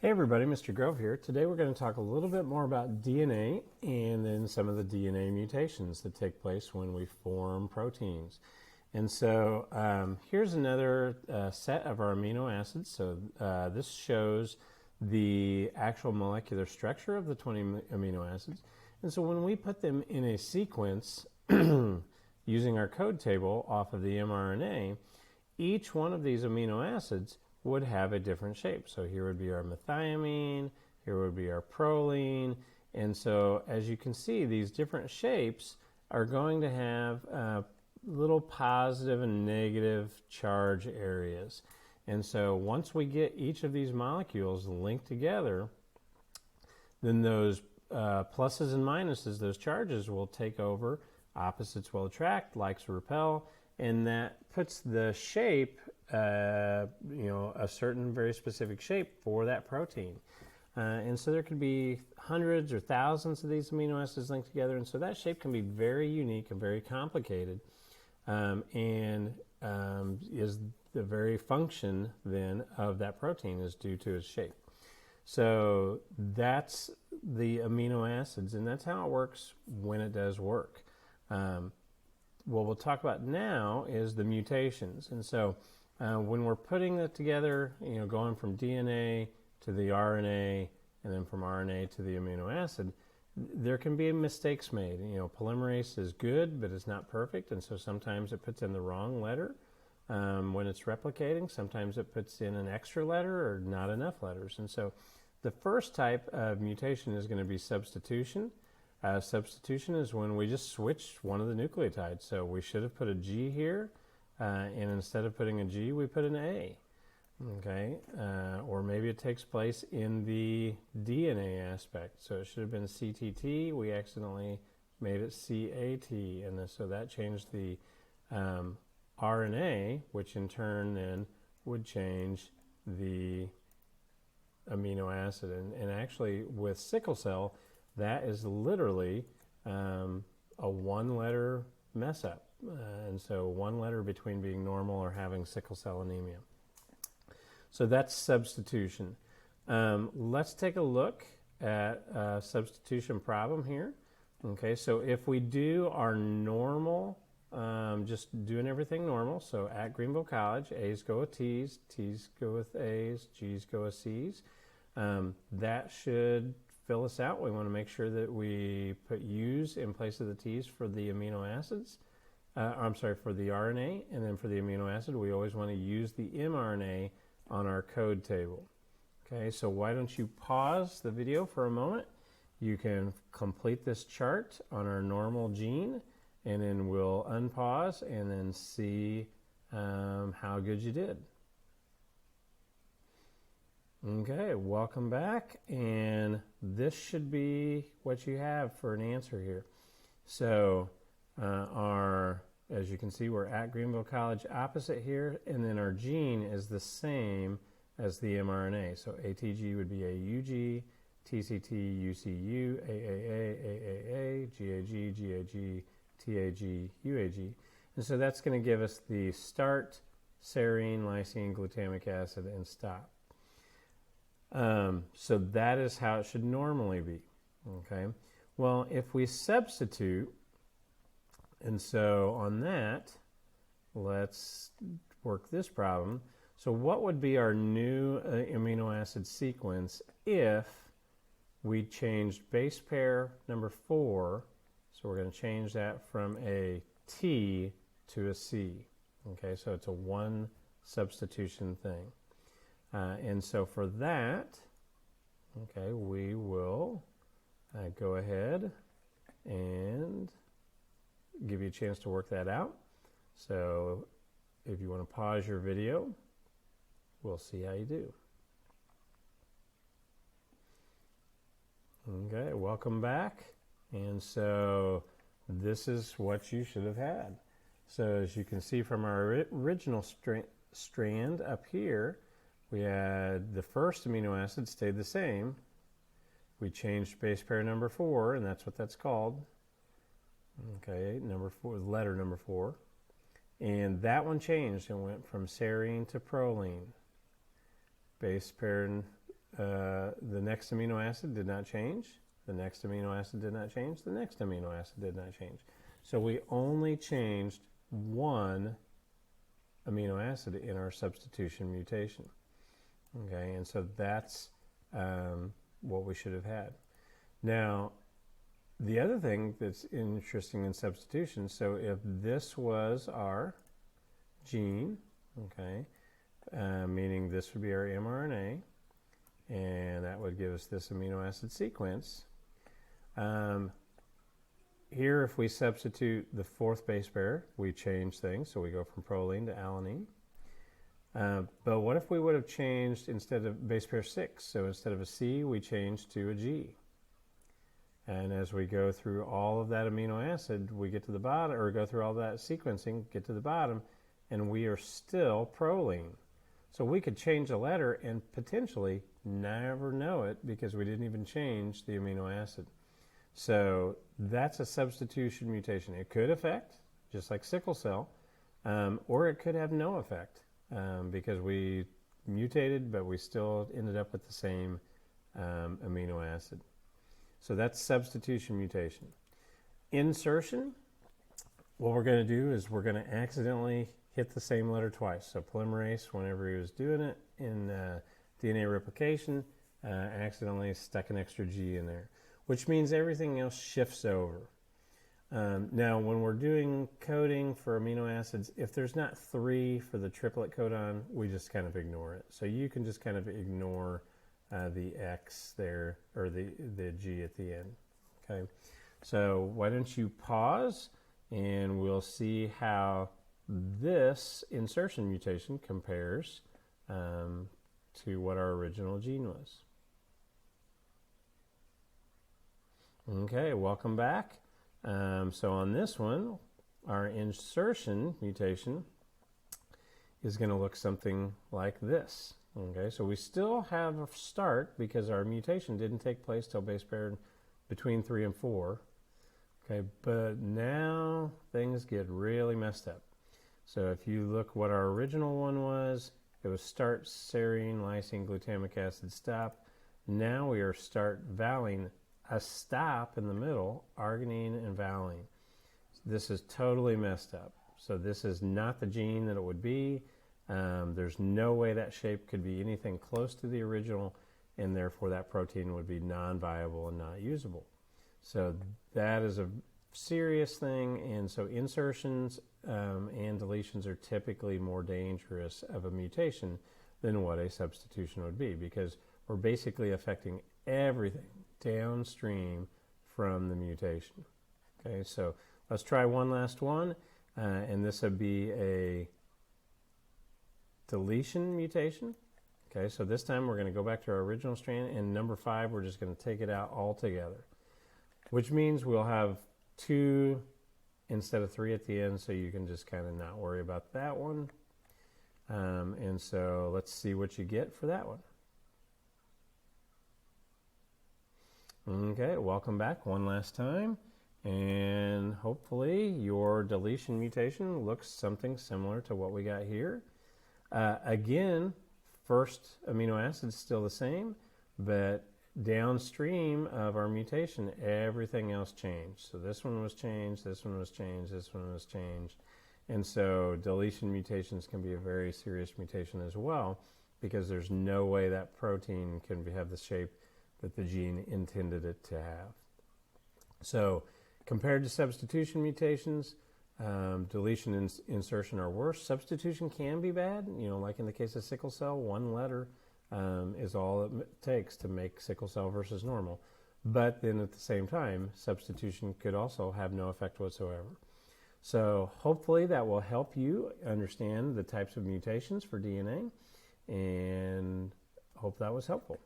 Hey everybody, Mr. Grove here. Today we're going to talk a little bit more about DNA and then some of the DNA mutations that take place when we form proteins. And so here's another set of our amino acids. So this shows the actual molecular structure of the 20 amino acids. And so when we put them in a sequence using our code table off of the mRNA, each one of these amino acids would have a different shape. So here would be our methionine, here would be our proline, and so as you can see, these different shapes are going to have little positive and negative charge areas. And so once we get each of these molecules linked together, then those pluses and minuses, those charges will take over, opposites will attract, likes repel, and that puts the shape, a certain very specific shape for that protein. And so there could be hundreds or thousands of these amino acids linked together, and so that shape can be very unique and very complicated, and is the very function then of that protein is due to its shape. So that's the amino acids, and that's how it works when it does work. What we'll talk about now is the mutations. And so when we're putting that together, going from DNA to the RNA and then from RNA to the amino acid, there can be mistakes made. Polymerase is good, but it's not perfect, and so sometimes it puts in the wrong letter when it's replicating. Sometimes it puts in an extra letter or not enough letters. And so the first type of mutation is going to be substitution. Substitution is when we just switch one of the nucleotides. So we should have put a G here, and instead of putting a G, we put an A. Okay, or maybe it takes place in the DNA aspect. So it should have been CTT. We accidentally made it CAT, and so that changed the RNA, which in turn then would change the amino acid. And actually, with sickle cell, that is literally a one-letter mess-up. And so one letter between being normal or having sickle cell anemia. So that's substitution. Let's take a look at a substitution problem here. Okay, so if we do our normal, just doing everything normal, so at Greenville College, A's go with T's, T's go with A's, G's go with C's, that should fill us out. We want to make sure that we put U's in place of the T's for the amino acids. For the RNA, and then for the amino acid, we always want to use the mRNA on our code table. Okay, so why don't you pause the video for a moment? You can complete this chart on our normal gene, and then we'll unpause and then see how good you did. Okay, welcome back, and this should be what you have for an answer here. So as you can see, we're at Greenville College opposite here, and then our gene is the same as the mRNA. So ATG would be AUG, TCT, UCU, AAA, AAA, GAG, GAG, TAG, UAG. And so that's going to give us the start, serine, lysine, glutamic acid, and stop. So that is how it should normally be. Okay. Well, if we substitute, and so on that, let's work this problem. So what would be our new amino acid sequence if we changed base pair number 4? So we're going to change that from a T to a C. Okay, so it's a one substitution thing. And so for that, okay, we will go ahead and give you a chance to work that out. So if you want to pause your video, we'll see how you do. Okay, welcome back. And so this is what you should have had. So as you can see from our original strand up here, we had the first amino acid stayed the same. We changed base pair number 4, and that's what that's called. Okay, number 4, letter number 4. And that one changed and went from serine to proline. Base pair next amino acid did not change. The next amino acid did not change. The next amino acid did not change. So we only changed one amino acid in our substitution mutation. Okay, and so that's what we should have had. Now, the other thing that's interesting in substitution, so if this was our gene, okay, meaning this would be our mRNA, and that would give us this amino acid sequence. Here, if we substitute the fourth base pair, we change things, so we go from proline to alanine. But what if we would have changed instead of base pair 6? So instead of a C, we changed to a G. And as we go through all of that amino acid, we get to the bottom, or go through all that sequencing, get to the bottom, and we are still proline. So we could change a letter and potentially never know it because we didn't even change the amino acid. So that's a substitution mutation. It could affect, just like sickle cell, or it could have no effect because we mutated, but we still ended up with the same amino acid. So that's substitution mutation. Insertion, what we're going to do is we're going to accidentally hit the same letter twice. So polymerase, whenever he was doing it in DNA replication, accidentally stuck an extra G in there, which means everything else shifts over. Now, when we're doing coding for amino acids, if there's not 3 for the triplet codon, we just kind of ignore it. So you can just kind of ignore the X there, or the G at the end. Okay, so why don't you pause and we'll see how this insertion mutation compares to what our original gene was. Okay, welcome back. So on this one, our insertion mutation is going to look something like this. Okay, so we still have a start because our mutation didn't take place till base pair between 3 and 4. Okay, but now things get really messed up. So if you look what our original one was, it was start serine, lysine, glutamic acid, stop. Now we are start valine, a stop in the middle, arginine and valine. This is totally messed up. So this is not the gene that it would be. There's no way that shape could be anything close to the original, and therefore that protein would be non-viable and not usable. So that is a serious thing, and so insertions and deletions are typically more dangerous of a mutation than what a substitution would be, because we're basically affecting everything downstream from the mutation. Okay, so let's try one last one, and this would be a deletion mutation. Okay, so this time we're going to go back to our original strand, and number 5 we're just going to take it out altogether, which means we'll have 2 instead of 3 at the end, so you can just kind of not worry about that one. And so let's see what you get for that one. Okay, welcome back one last time, and hopefully your deletion mutation looks something similar to what we got here. Again, first amino acid is still the same, but downstream of our mutation, everything else changed. So this one was changed, this one was changed, this one was changed. And so deletion mutations can be a very serious mutation as well, because there's no way that protein can have the shape that the gene intended it to have. So compared to substitution mutations, deletion and insertion are worse. Substitution can be bad, like in the case of sickle cell, 1 letter is all it takes to make sickle cell versus normal. But then at the same time, substitution could also have no effect whatsoever. So hopefully that will help you understand the types of mutations for DNA, and hope that was helpful.